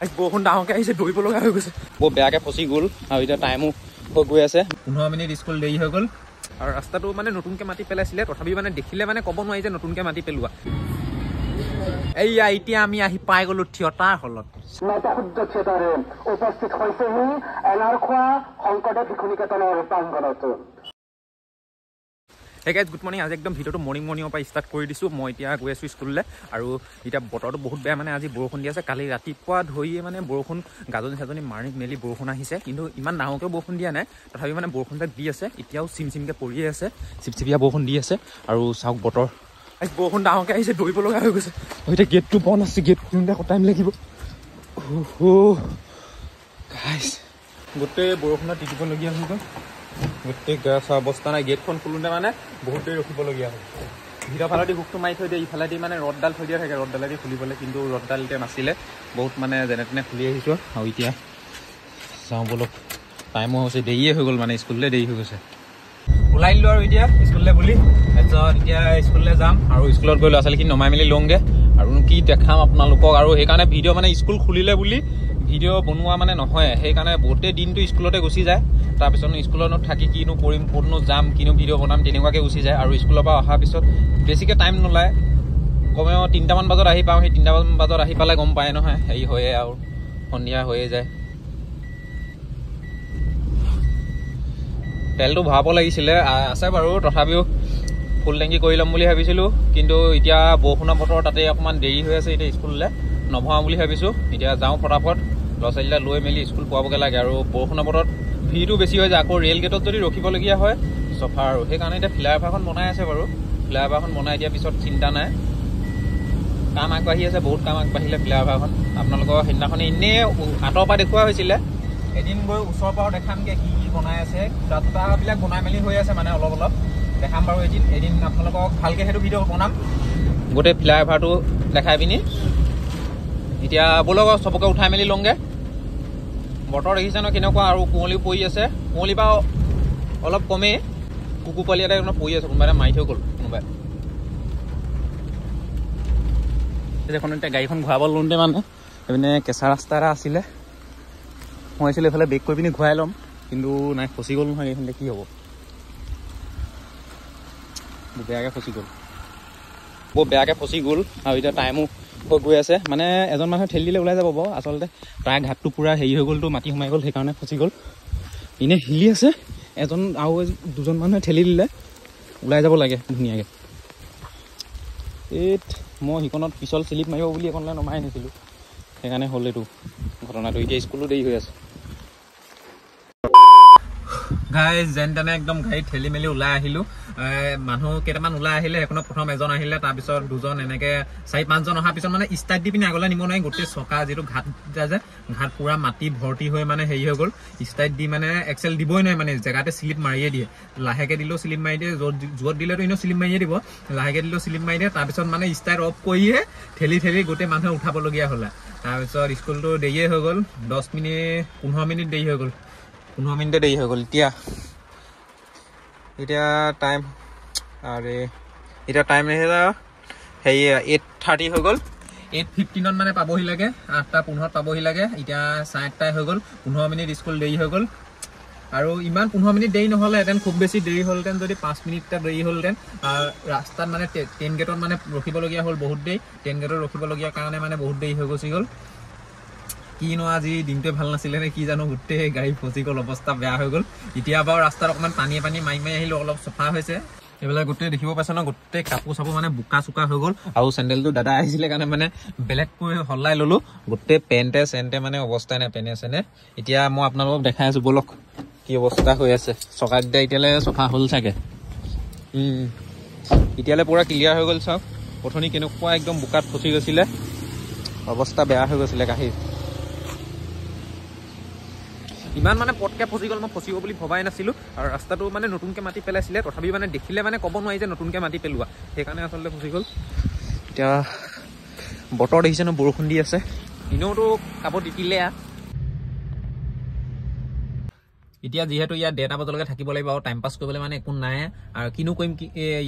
বৰষুণ ডাঙৰকৈ আহিছে, দৌৰিব লগা হৈ গৈছে, বৰ বেয়াকৈ ফচি গ'ল আৰু এতিয়া টাইমো হৈ গৈ আছে। 15 মিনিট স্কুল দেৰি হৈ গ'ল আৰু ৰাস্তাটো মানে নতুনকৈ মাটি পেলাইছিলে, তথাপি মানে দেখিলে মানে ক'ব নোৱাৰি যে নতুনকৈ মাটি পেলোৱা। এইয়া এতিয়া আমি আহি পাই গ'লো থিয়েটাৰ হলত। মেধাশুদ্ধ থিয়েটাৰে উপস্থিত হৈছেহি এনাৰখোৱা শংকৰদেৱ শিশু নিকেতনৰ প্ৰাংগণত। Hey guys, good morning. আজি একদম ভিডিঅ'টো মৰ্ণিঙৰ পৰা ষ্টাৰ্ট কৰি দিছোঁ। মই এতিয়া গৈ আছোঁ স্কুললৈ আৰু এতিয়া বতৰটো বহুত বেয়া, মানে আজি বৰষুণ দি আছে। কালি ৰাতিপুৱা ধৰিয়ে মানে বৰষুণ গাজনি মাৰি মেলি বৰষুণ আহিছে, কিন্তু ইমান ডাঙৰকৈ বৰষুণ দিয়া নাই, তথাপি মানে বৰষুণজাক দি আছে। এতিয়াও চিমচিমকৈ পৰিয়ে আছে, চিপচিপীয়া বৰষুণ দি আছে আৰু চাওক বতৰ। আজি বৰষুণ ডাঙৰকৈ আহিছে, দৌৰিব লগা হৈ গৈছে। এতিয়া গেটটো বন্ধ আছে, গেট খুলোঁতে আকৌ টাইম লাগিব। গাইজ, গোটেই বৰষুণত তিতিবলগীয়া হৈ গ'ল, গোটেই গা চা অৱস্থা নাই। গেটখন খোলোঁতে মানে বহুত দেৰি ৰখিবলগীয়া হয়। ভিতৰ ফালেদি হুকটো মাৰি থৈ দিয়ে, ইফালেদি মানে ৰদডাল থৈ দিয়া থাকে, ৰদডালেদি খুলিবলৈ, কিন্তু ৰদডাল এতিয়া নাছিলে। বহুত মানে যেনে তেনে খুলি আহিছোঁ আৰু এতিয়া যাওঁ বলক। টাইমো হৈছে, দেৰিয়ে হৈ গ'ল, মানে স্কুললৈ দেৰি হৈ গৈছে। ওলাই দিলোঁ আৰু এতিয়া স্কুললৈ বুলি। তাৰপিছত এতিয়া স্কুললৈ যাম আৰু স্কুলত গৈ ল'ৰা ছোৱালীখিনি নমাই মেলি লওঁগৈ আৰু কি দেখাম আপোনালোকক। আৰু সেইকাৰণে ভিডিঅ' মানে স্কুল খুলিলে বুলি ভিডিঅ' বনোৱা মানে নহয়, সেইকাৰণে গোটেই দিনটো স্কুলতে গুচি যায়। তাৰপিছত স্কুলত থাকি কিনো কৰিম, ক'তনো যাম, কিনো ভিডিঅ' বনাম, তেনেকুৱাকৈ গুচি যায়। আৰু স্কুলৰ পৰা অহাৰ পিছত বেছিকৈ টাইম নোলায়, কমেও 3টামান বজাত আহি পাওঁ। সেই 3টামান বজাত আহি পালে গম পায় নহয়, হেৰি হয়ে আৰু সন্ধিয়া হৈয়ে যায়। তেলটো ভৰাব লাগিছিলে, আছে বাৰু, তথাপিও ফুল টেংকি কৰি ল'ম বুলি ভাবিছিলোঁ, কিন্তু এতিয়া বৰষুণৰ বতৰ, তাতে অকণমান দেৰি হৈ আছে। এতিয়া স্কুললৈ নভৰাওঁ বুলি ভাবিছোঁ। এতিয়া যাওঁ ফটাফট, ল'ৰা ছোৱালীকেইটা লৈ মেলি স্কুল পোৱাবগৈ লাগে। আৰু বৰষুণৰ বতৰত ভিৰটো বেছি হৈ যায়, আকৌ ৰেল গেটত যদি ৰখিবলগীয়া হয় চফা। আৰু সেইকাৰণে এতিয়া ফ্লাইঅভাৰখন বনাই আছে বাৰু, ফ্লাইঅভাৰখন বনাই দিয়াৰ পিছত চিন্তা নাই। কাম আগবাঢ়ি আছে, বহুত কাম আগবাঢ়িলে ফ্লাইঅভাৰখন। আপোনালোকৰ সেইদিনাখনে এনেই আঁতৰৰ পৰা দেখুওৱা হৈছিলে, এদিন গৈ ওচৰৰ পৰাও দেখামগৈ কি কি বনাই আছে। খুটাবিলাক বনাই মেলি হৈ আছে, মানে অলপ অলপ দেখাম বাৰু এদিন আপোনালোকক ভালকৈ সেইটো ভিডিঅ' বনাম, গোটেই ফ্লাইঅভাৰটো দেখাই পিনি। এতিয়া ব'লক চবকে উঠাই মেলি লওঁগৈ। বতৰ দেখিছে ন কেনেকুৱা, আৰু কুঁৱলীও পৰি আছে। কুঁৱলীৰ পৰা অলপ কমেই, কুকুৰ পোৱালি এটা পৰি আছে, কোনোবা এটা মাৰি থৈ গ'ল কোনোবাই। এখন এতিয়া গাড়ীখন ঘূৰাব লওঁতে মানে এইপিনে কেঁচা ৰাস্তা এটা আছিলে, মই ভাবিছিলোঁ এইফালে ব্ৰেক কৰি পিনি ঘূৰাই ল'ম, কিন্তু নাই, ফচি গ'ল নহয় এইখিনিতে। কি হ'ব, বেয়াকৈ ফচি গ'ল, বৰ বেয়াকৈ ফচি গ'ল। আৰু এতিয়া টাইমো হৈ গৈ আছে, মানে এজন মানুহে ঠেলি দিলে ওলাই যাব বাৰু, আচলতে প্ৰায় ঘাটটো পূৰা হেৰি হৈ গ'লতো, মাটি সোমাই গ'ল, সেইকাৰণে ফচি গ'ল। এনেই হিলি আছে, এজন আৰু দুজন মানুহে ঠেলি দিলে ওলাই যাব লাগে ধুনীয়াকৈ। মই সিকণত পিছল শ্লিপ মাৰিব বুলি এইকণলৈ নমাই আনিছিলোঁ, সেইকাৰণে হ'ল এইটো ঘটনাটো। এতিয়া স্কুলো দেৰি হৈ আছে। গাইজ, যেন তেনে একদম গাড়ী ঠেলি মেলি ওলাই আহিলোঁ। মানুহ কেইটামান ওলাই আহিলে, সেইখনত প্ৰথম এজন আহিলে, তাৰপিছত দুজন, এনেকৈ 4-5জন অহাৰ পিছত মানে ষ্টাৰ্ট দি পিনি আগলৈ নিব নোৱাৰি। গোটেই চকা যিটো ঘাট যে, ঘাট পূৰা মাটি ভৰ্তি হৈ মানে হেৰি হৈ গ'ল। ষ্টাৰ্ট দি মানে এক্সেল দিবই নোৱাৰে, মানে জেগাতে শ্লিপ মাৰিয়ে দিয়ে। লাহেকৈ দিলেও শ্লিপ মাৰি দিয়ে, য'ত দিলেতো এনেও শ্লিপ মাৰিয়ে দিব, লাহেকৈ দিলেও শ্লিপ মাৰি দিয়ে। তাৰপিছত মানে ষ্টাৰ্ট অফ কৰিয়ে ঠেলি গোটেই মানুহে উঠাবলগীয়া হ'লে। তাৰপিছত স্কুলটো দেৰিয়ে হৈ গ'ল, 15 মিনিট দেৰি হৈ গ'ল, 15 মিনিটে দেৰি হৈ গ'ল। এতিয়া টাইম হেৰি 8:30 হৈ গ'ল। 8:15 মানে পাবহি লাগে, 8:15 পাবহি লাগে। এতিয়া 8:30 হৈ গ'ল, 15 মিনিট স্কুল দেৰি হৈ গ'ল। আৰু ইমান 15 মিনিট দেৰি নহ'লেহেঁতেন, খুব বেছি দেৰি হ'লহেঁতেন যদি 5 মিনিট দেৰি হ'লহেঁতেন। ৰাস্তাত মানে ট্ৰেইন গেটত মানে ৰখিবলগীয়া হ'ল বহুত দেৰি, ট্ৰেইন গেটত ৰখিবলগীয়া কাৰণে মানে বহুত দেৰি হৈ গুচি গ'ল। কিনো আজি দিনটোৱে ভাল নাছিলে নে কি জানো, গোটেই গাড়ী ফচি গ'ল, অৱস্থা বেয়া হৈ গ'ল। এতিয়া বাৰু ৰাস্তাত অকণমান পানী মাৰি আহিলোঁ, অলপ চফা হৈছে। এইবিলাক গোটেই দেখিব পাইছে ন, গোটেই কাপোৰ চাপোৰ মানে বোকা চোকা হৈ গ'ল। আৰু চেণ্ডেলটো দাদা আহিছিলে কাৰণে মানে বেলেগকৈ সলাই ল'লোঁ, গোটেই পেণ্টে চেণ্টে মানে অৱস্থাই নাই, পেনে চেনে। এতিয়া মই আপোনালোকক দেখাই আছোঁ, ব'লক কি অৱস্থা হৈ আছে। চকাকেইটা এতিয়ালৈ চফা হ'ল চাগে, এতিয়ালৈ পূৰা ক্লিয়াৰ হৈ গ'ল। চাওক প্ৰথমে কেনেকুৱা একদম বোকাত ফচি গৈছিলে, অৱস্থা বেয়া হৈ গৈছিলে গাড়ীৰ। ইমান মানে পটকৈ ফচি গ'ল, মই ফচিব বুলি ভবাই নাছিলোঁ। আৰু ৰাস্তাটো মানে নতুনকৈ মাটি পেলাইছিলে, তথাপি মানে দেখিলে মানে ক'ব নোৱাৰি যে নতুনকৈ মাটি পেলোৱা, সেইকাৰণে আচলতে ফচি গ'ল। এতিয়া বতৰ দেখিছে ন, বৰষুণ দি আছে, এনেওতো কাপোৰ তিতিলে। এতিয়া যিহেতু ইয়াত 1:30 বজালৈকে থাকিব লাগিব আৰু টাইম পাছ কৰিবলৈ মানে একো নাই আৰু কিনো কৰিম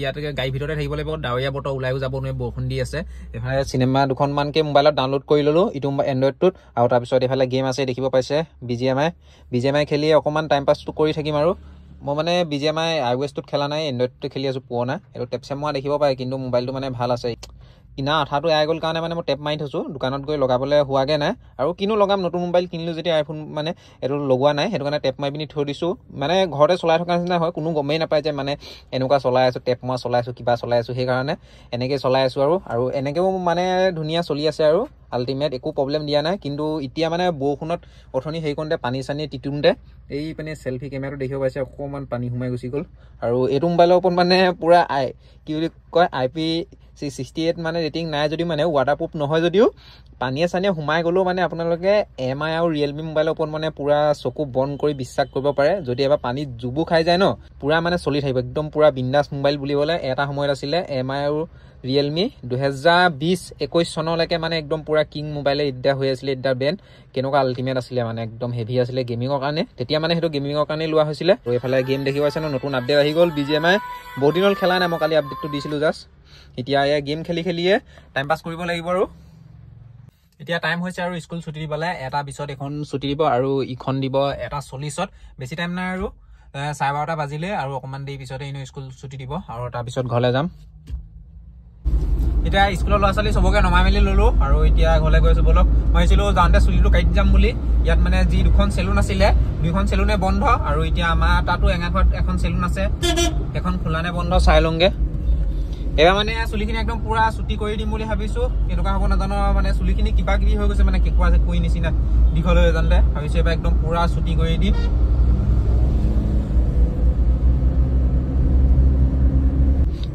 ইয়াতে গাড়ী ভিতৰতে থাকিব লাগিব ডাৱৰীয়া বতৰ ওলাইও যাব নোৱাৰি বৰষুণ দি আছে এফালে চিনেমা দুখনমানকৈ মোবাইলত ডাউনলোড কৰি ল'লোঁ ইটো এণ্ড্ৰইডটোত আৰু তাৰপিছত এইফালে গেম আছে দেখিব পাইছে BGMI খেলি অকণমান টাইম পাছটো কৰি থাকিম আৰু মই মানে BGMI iOS-টোত খেলা নাই এণ্ড্ৰইডটো খেলি আছোঁ পুৰণা এইটো টেপ চেপ মৰা দেখিব পাৰে কিন্তু মোবাইলটো মানে ভাল আছে কিনা আঠাটো এৰাই গ'ল কাৰণে মানে মই টেপ মাৰি থৈছোঁ দোকানত গৈ লগাবলৈ হোৱাগৈ নাই আৰু কিনো লগাম নতুন মোবাইল কিনিলোঁ যেতিয়া আইফোন মানে এইটো লগোৱা নাই সেইটো কাৰণে টেপ মাৰি পিনি থৈ দিছোঁ মানে ঘৰতে চলাই থকা নিচিনা হয় কোনো গমেই নাপায় যে মানে এনেকুৱা চলাই আছোঁ টেপ মৰা চলাই আছোঁ কিবা চলাই আছোঁ সেইকাৰণে এনেকৈ চলাই আছোঁ আৰু এনেকৈও মানে ধুনীয়া চলি আছে আৰু আল্টিমেট একো প্ৰব্লেম দিয়া নাই কিন্তু এতিয়া মানে বৰষুণত অথনি সেইকণতে পানী চানী তিতোঁতে এই মানে চেল্ফি কেমেৰাটো দেখিব পাইছে অকণমান পানী সোমাই গুচি গ'ল আৰু এইটো মোবাইলৰ ওপৰত মানে পূৰা কি বুলি কয় IP68 মানে ৰেটিং নাই যদিও মানে ৱাটাৰপ্ৰুফ নহয় যদিও পানীয়ে চানীয়ে সোমাই গ'লেও মানে আপোনালোকে MI আৰু Realme মোবাইলৰ ওপৰত মানে পূৰা চকু বন্ধ কৰি বিশ্বাস কৰিব পাৰে যদি এবাৰ পানীত জুবু খাই যায় ন পূৰা মানে চলি থাকিব একদম পূৰা বিন্দাছ মোবাইল বুলিবলৈ এটা সময়ত আছিলে MI আৰু Realme 2020-21 চনলৈকে মানে একদম পূৰা কিং মোবাইলে ইড্ডা হৈ আছিলে ইড্ডাৰ ব্ৰেণ্ড কেনেকুৱা আল্টিমেট আছিলে মানে একদম হেভি আছিলে গেমিঙৰ কাৰণে তেতিয়া মানে সেইটো গেমিঙৰ কাৰণে লোৱা হৈছিলে আৰু এইফালে গেম দেখি পাইছে ন নতুন আপডেট আহি গ'ল BGMI বহুত দিনৰ খেলা নাই মই কালি আপডেটটো দিছিলোঁ জাষ্ট এতিয়া এয়া গেম খেলিয়ে টাইম পাছ কৰিব লাগিব আৰু এতিয়া টাইম হৈছে আৰু স্কুল ছুটি দিবলৈ এটা পিছত এখন ছুটি দিব আৰু ইখন দিব 1:40 বেছি টাইম নাই আৰু 12:30 বাজিলে আৰু অকণমান দেৰি পিছতে এনেও স্কুল ছুটি দিব আৰু তাৰপিছত ঘৰলৈ যাম এতিয়া স্কুলৰ ল'ৰা ছোৱালী চবকে নমাই মেলি ল'লোঁ আৰু এতিয়া ঘৰলৈ গৈ আছোঁ বলক মই ভাবিছিলোঁ যাওঁতে চুলিটো কাটি যাম বুলি ইয়াত মানে যি দুখন চেলুন আছিলে দুইখন চেলুনে বন্ধ আৰু এতিয়া আমাৰ তাতো এঙাখত এখন চেলুন আছে সেইখন খোলা নে বন্ধ চাই লওঁগৈ এবাৰ মানে চুলিখিনি একদম পুৰা ছুটি কৰি দিম বুলি ভাবিছোঁ কেনেকুৱা হ'ব নাজানো মানে চুলিখিনি কিবা কিবি হৈ গৈছে মানে কেঁকুৱা চেকুৰি নিচিনা দীঘল হৈ যাওঁতে ভাবিছোঁ এবাৰ একদম পুৰা ছুটি কৰি দিম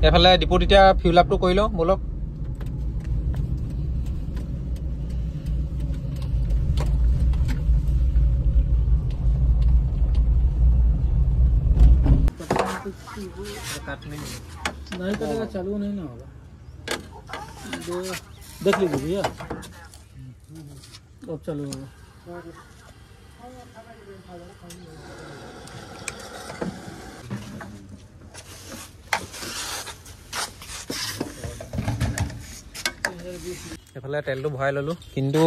এইফালে ডিপুত এতিয়া ফিউল আপটো কৰি লওঁ বলক नहीं करेगा चालू नहीं ना होगा देख लीजिए भैया अब चालू होगा এইফালে তেলটো ভৰাই ল'লোঁ কিন্তু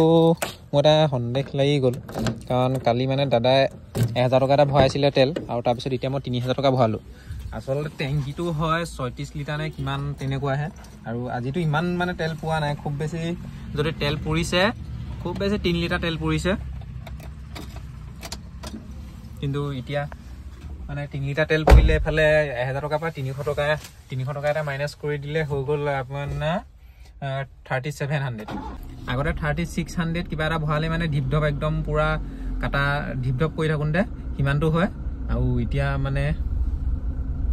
মোৰ এটা সন্দেহ লাগি গ'ল কাৰণ কালি মানে দাদাই 1000 টকা এটা ভৰাইছিলে তেল আৰু তাৰপিছত এতিয়া মই 3000 টকা ভৰালোঁ আচলতে টেংকিটো হয় 36 লিটাৰ নে কিমান তেনেকুৱাহে আৰু আজিতো ইমান মানে তেল পোৱা নাই খুব বেছি যদি তেল পুৰিছে খুব বেছি 3 লিটাৰ তেল পুৰিছে কিন্তু এতিয়া মানে 3 লিটাৰ তেল পুৰিলে এফালে 1000 টকাৰ পৰা 300 টকা এটা মাইনাছ কৰি দিলে হৈ গ'ল আপোনাৰ 3700 আগতে 3600 কিবা এটা ভৰালে মানে ঢিপঢপ একদম পুৰা কাটা ঢিপঢপ কৰি থাকোঁতে সিমানটো হয় আৰু এতিয়া মানে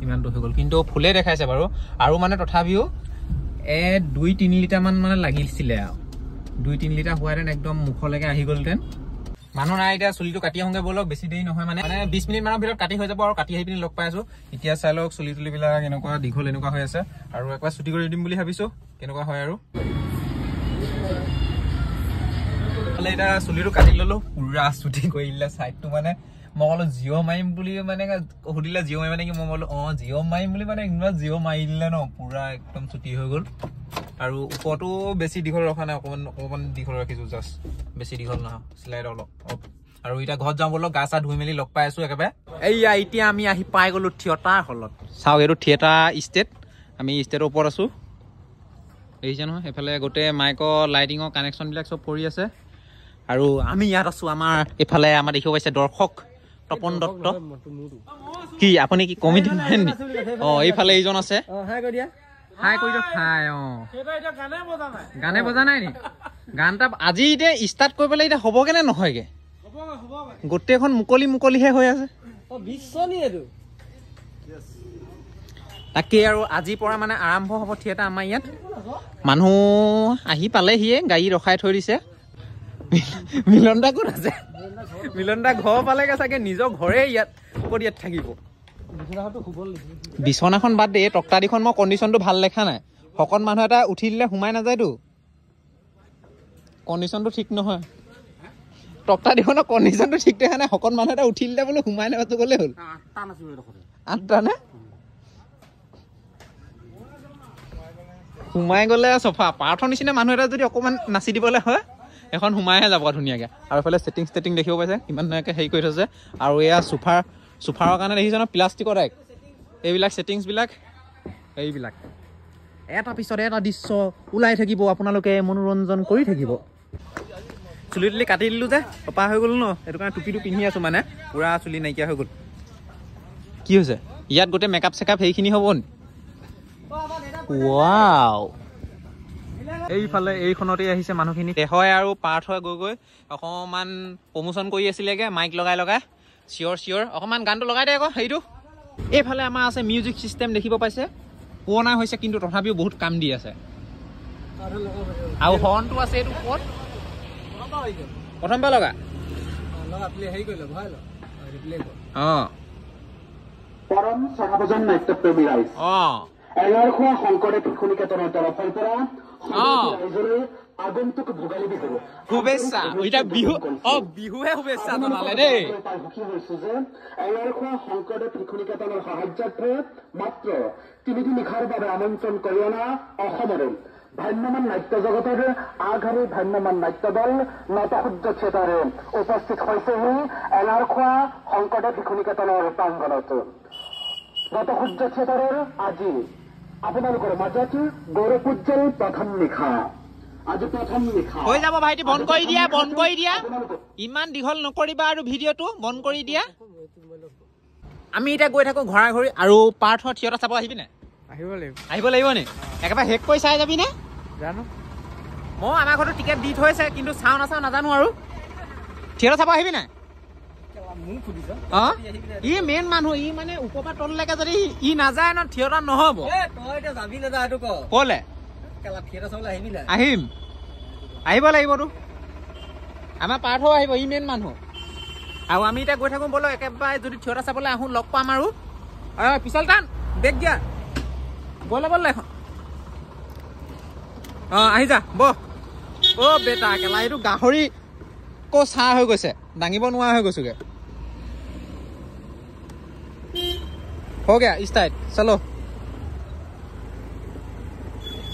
ইমানটো হৈ গ'ল কিন্তু ফুলে দেখাইছে বাৰু আৰু মানে তথাপিও 2-3 লিটাৰমান মানে লাগিছিলে আৰু 2-3 লিটাৰ হোৱাহেঁতেন একদম মুখলৈকে আহি গ'লহেঁতেন মানুহ নাই এতিয়া চুলিটো কাটি আহোঁগৈ বলক বেছি দেৰি নহয় মানে 20 মিনিট মানৰ ভিতৰত কাটি হৈ যাব আৰু কাটি আহি পিনি লগ পাই আছোঁ এতিয়া চাই লওক চুলি তুলিবিলাক এনেকুৱা দীঘল এনেকুৱা হৈ আছে আৰু একবাৰ ছুটি কৰি দিম বুলি ভাবিছোঁ কেনেকুৱা হয় আৰু এতিয়া চুলিটো কাটি ল'লোঁ পুৰা ছুটি কৰি দিলে ছাইডটো মানে মই ক'লো জিঅ' মাৰিম বুলি মানে সুধিলে জিঅ' মাৰিম মানে কি মই বোলো জিঅ' মাৰিম বুলি মানে ইমান জিঅ' মাৰি দিলে ন পুৰা একদম ছুটি হৈ গ'ল আৰু ওপৰতো বেছি দীঘল ৰখা নাই অকণমান দীঘল ৰাখিছোঁ জাষ্ট বেছি দীঘল নহয় শ্লাইড অলপ আৰু এতিয়া ঘৰত যাওঁ বলক গা চা ধুই মেলি লগ পাই আছোঁ একেবাৰে এইয়া এতিয়া আমি আহি পাই গ'লোঁ থিয়েটাৰ হলত চাওক এইটো থিয়েটাৰ ষ্টেট আমি ষ্টেটৰ ওপৰত আছোঁ দেখিছে নহয় এইফালে গোটেই মাইকৰ লাইটিঙৰ কানেকশ্যনবিলাক চব কৰি আছে আৰু আমি ইয়াত আছোঁ আমাৰ এইফালে আমাৰ দেখিব পাইছে দৰ্শক তপন দত্ত কি আপুনি কি কমিটি এইফালে এইজন আছে হাই কৰি দিয়ক হাই গানে বজা নাই নি গান এটা আজি এতিয়া ষ্টাৰ্ট কৰি পেলাই এতিয়া হ'বগে নে নহয়গে গোটেইখন মুকলিহে হৈ আছে তাকে আৰু আজিৰ পৰা মানে আৰম্ভ হ'ব থিয়েটাৰ আমাৰ ইয়াত মানুহ আহি পালেহিয়ে গাড়ী ৰখাই থৈ দিছে মিলন দা ক'ত আছে মিলন দা ঘৰ পালেগে চাগে নিজৰ ঘৰে ইয়াত ক'ত ইয়াত থাকিব বিছনাখন বাদ দে তক্তাদিখন মই কণ্ডিশ্যনটো ভাল লেখা নাই শকত মানুহ এটা উঠি দিলে সোমাই নাযায়তো কণ্ডিশ্যনটো ঠিক নহয় টকটা দিখনৰ কণ্ডিশ্যনটো ঠিক দেখা নাই শকত মানুহ এটা উঠিলে বোলো সোমাই নাপাতো গ'লে হ'ল 8টা নে সোমাই গ'লে চফা পাৰ্থৰ নিচিনা মানুহ এটা যদি অকণমান নাচি দিবলৈ হয় এখন সোমাইহে যাব ধুনীয়াকৈ আৰু এইফালে ছেটিং দেখিব পাইছে কিমান ধুনীয়াকৈ হেৰি কৰি থৈছে আৰু এয়া চোফাৰৰ কাৰণে দেখিছে ন প্লাষ্টিকৰ এক এইবিলাক ছেটিংছবিলাক এইবিলাক এটা পিছত এটা দৃশ্য ওলাই থাকিব আপোনালোকে মনোৰঞ্জন কৰি থাকিব চুলি তুলি কাটি দিলোঁ যে টপা হৈ গ'ল ন সেইটো কাৰণে টুপিটো পিন্ধি আছোঁ মানে পূৰা চুলি নাইকিয়া হৈ গ'ল কি হৈছে ইয়াত গোটেই মেকআপ চেকআপ সেইখিনি হ'ব নি ৱাও এইফালে এইখনতে আহিছে মানুহখিনি দেহয় আৰু পাৰ্থ হৈ গৈ অকণমান প্ৰমোশ্যন কৰি আছিলেগৈ মাইক লগাই চিঞৰ অকণমান গানটো লগাই দে আকৌ সেইটো এইফালে আমাৰ আছে মিউজিক ছিষ্টেম দেখিব পাইছে পুৰণা হৈছে কিন্তু তথাপিও বহুত কাম দি আছে আৰু হৰ্ণটো আছে এইটো ক'ত প্ৰথমবাৰ লগা অঁ পৰম সৰ্বজন নাট্যপ্ৰেমী ৰাইজ এঙাৰখোৱা শংকৰদেৱ শিশু নিকেতনৰ তৰফৰ পৰা ৰাইজলৈ আগন্তুক ভোগালী বিহু শুভেচ্ছা এতিয়া বিহুহে শুভেচ্ছা জনালে দেই সুখী হৈছো যে এঙাৰখোৱা শংকৰদেৱ শিশু নিকেতনৰ সাহায্যাৰ্থে মাত্ৰ 3 নিশাৰ বাবে আমন্ত্ৰণ কৰি অনা অসমৰে ভ্ৰাম্যমান নাট্য জগতৰ আগশাৰী ভ্ৰাম্যমান নাট্য দল নটসূৰ্য থিয়েটাৰে উপস্থিত হৈছেহি এঙাৰখোৱা শংকৰদেৱ শিশু নিকেতনৰ প্ৰাংগণত নটসূৰ্য থিয়েটাৰৰ আজি আপোনালোকৰ মাজত গৌৰৱোজ্জ্বল প্ৰথম নিশা আজি প্ৰথম নিশা হৈ যাব ভাইটি বন্ধ কৰি দিয়া ইমান দীঘল নকৰিবা আৰু ভিডিঅ'টো বন্ধ কৰি দিয়া আমি এতিয়া গৈ থাকোঁ ঘৰা ঘৰি আৰু পাৰ্থৰ থিয়েটাৰ চাব আহিবি নে আহিব লাগিব নি একেবাৰে শেষ কৰি চাই যাবি নে জানো মই আমাৰ ঘৰতো টিকেট দি থৈছে কিন্তু চাওঁ নাচাওঁ নাজানো আৰু থিয়েটাৰ চাব আহিবি নাই অঁ ই মেইন মানুহ ই মানে ওপৰৰ পৰা তললৈকে যদি ই নাযায় ন থিয়েটাৰ নহ'ব ক'লে আহিম আহিব লাগিবতো আমাৰ পাৰ্থও আহিব ই মেইন মানুহ আৰু আমি এতিয়া গৈ থাকোঁ বোলো একেবাৰে যদি থিয়েটাৰ চাবলৈ আহোঁ লগ পাম আৰু পিছল টান বেগ দিয়া ব'লে এখন অঁ আহি যা অ' বেটা কেলা এইটো গাহৰি চাহ হৈ গৈছে দাঙিব নোৱাৰা হৈ গৈছোগে হৈ গয়া ষ্টাৰ্ট চলো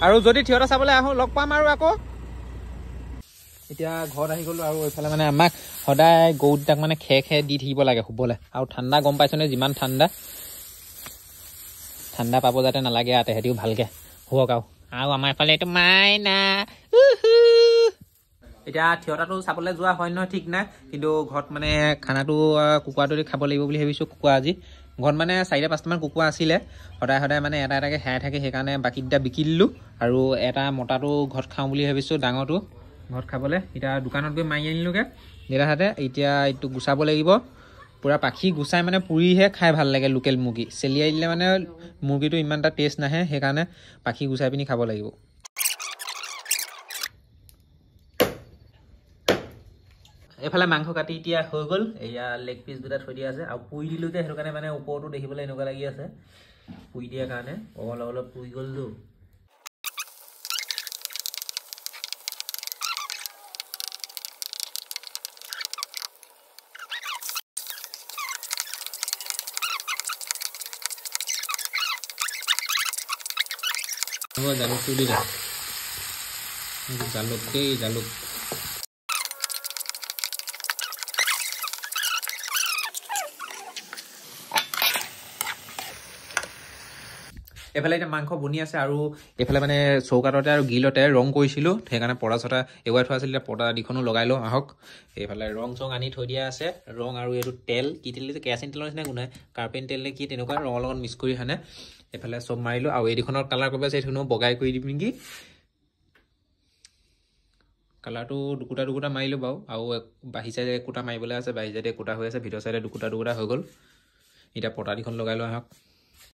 আৰু যদি থিয়েটাৰ চাবলৈ আহোঁ লগ পাম আৰু আকৌ এতিয়া ঘৰত আহি গ'লোঁ আৰু এইফালে মানে আমাক সদায় গৰুটাক মানে খেৰ দি থাকিব লাগে শুবলৈ আৰু ঠাণ্ডা গম পাইছনে যিমান ঠাণ্ডা পাব যাতে নালাগে আৰু তেহেঁতিও ভালকৈ শুৱক আৰু আমাৰ এইফালে এইটো মাইনা এতিয়া থিয়েটাৰটো চাবলৈ যোৱা হয় নহয় ঠিক নাই কিন্তু ঘৰত মানে খানাটো কুকুৰাটো দি খাব লাগিব বুলি ভাবিছোঁ কুকুৰা আজি ঘৰত মানে 4-5টামান কুকুৰা আছিলে সদায় মানে এটা এটাকৈ হেৰাই থাকে সেইকাৰণে বাকীকেইটা বিকি দিলোঁ আৰু এটা মতাটো ঘৰত খাওঁ বুলি ভাবিছোঁ ডাঙৰটো ঘৰত খাবলৈ এতিয়া দোকানত গৈ মাৰি আনিলোঁগৈ দেউতাহঁতে এতিয়া এইটো গুচাব লাগিব পূৰা পাখি গুচাই মানে পুৰিহে খাই ভাল লাগে লোকেল মুৰ্গী চেলিয়াই দিলে মানে মুৰ্গীটো ইমান এটা টেষ্ট নাহে সেইকাৰণে পাখি গুচাই পিনি খাব লাগিব এইফালে মাংস কাটি এতিয়া হৈ গ'ল এয়া লেগ পিচ দুটা থৈ দিয়া আছে আৰু পুৰি দিলোঁ যে সেইটো কাৰণে মানে ওপৰতো দেখিবলৈ এনেকুৱা লাগি আছে পুৰি দিয়াৰ কাৰণে অলপ পুৰি গ'লতো জালুকটো দি দে জালুক এইফালে এতিয়া মাংস বনি আছে আৰু এইফালে মানে চৌকাটতে আৰু গিলতে ৰং কৰিছিলোঁ সেইকাৰণে পৰ্দা চৰ্দা এৱাই থোৱা আছিল এতিয়া পৰ্দা দিখনো লগাই লওঁ আহক এইফালে ৰং চং আনি থৈ দিয়া আছে ৰং আৰু এইটো তেল কি তেল দিছে কেৰাচিন তেলৰ নিচিনা গোন্ধাই কাৰ্পেন তেল নে কি তেনেকুৱা ৰঙৰ লগত মিক্স কৰি সানে এইফালে চব মাৰিলোঁ আৰু এইদিখনৰ কালাৰ কৰিব আছে এইখনো বগাই কৰি দিম নেকি কালাৰটো দুকুটা মাৰিলোঁ বাৰু আৰু বাঢ়ি চাইডে একোটা মাৰিবলৈ আছে বাঢ়ি চাইডে একোটা হৈ আছে ভিতৰ চাইডে দুকুটা হৈ গ'ল এতিয়া পৰ্দা দিখন লগাই লওঁ আহক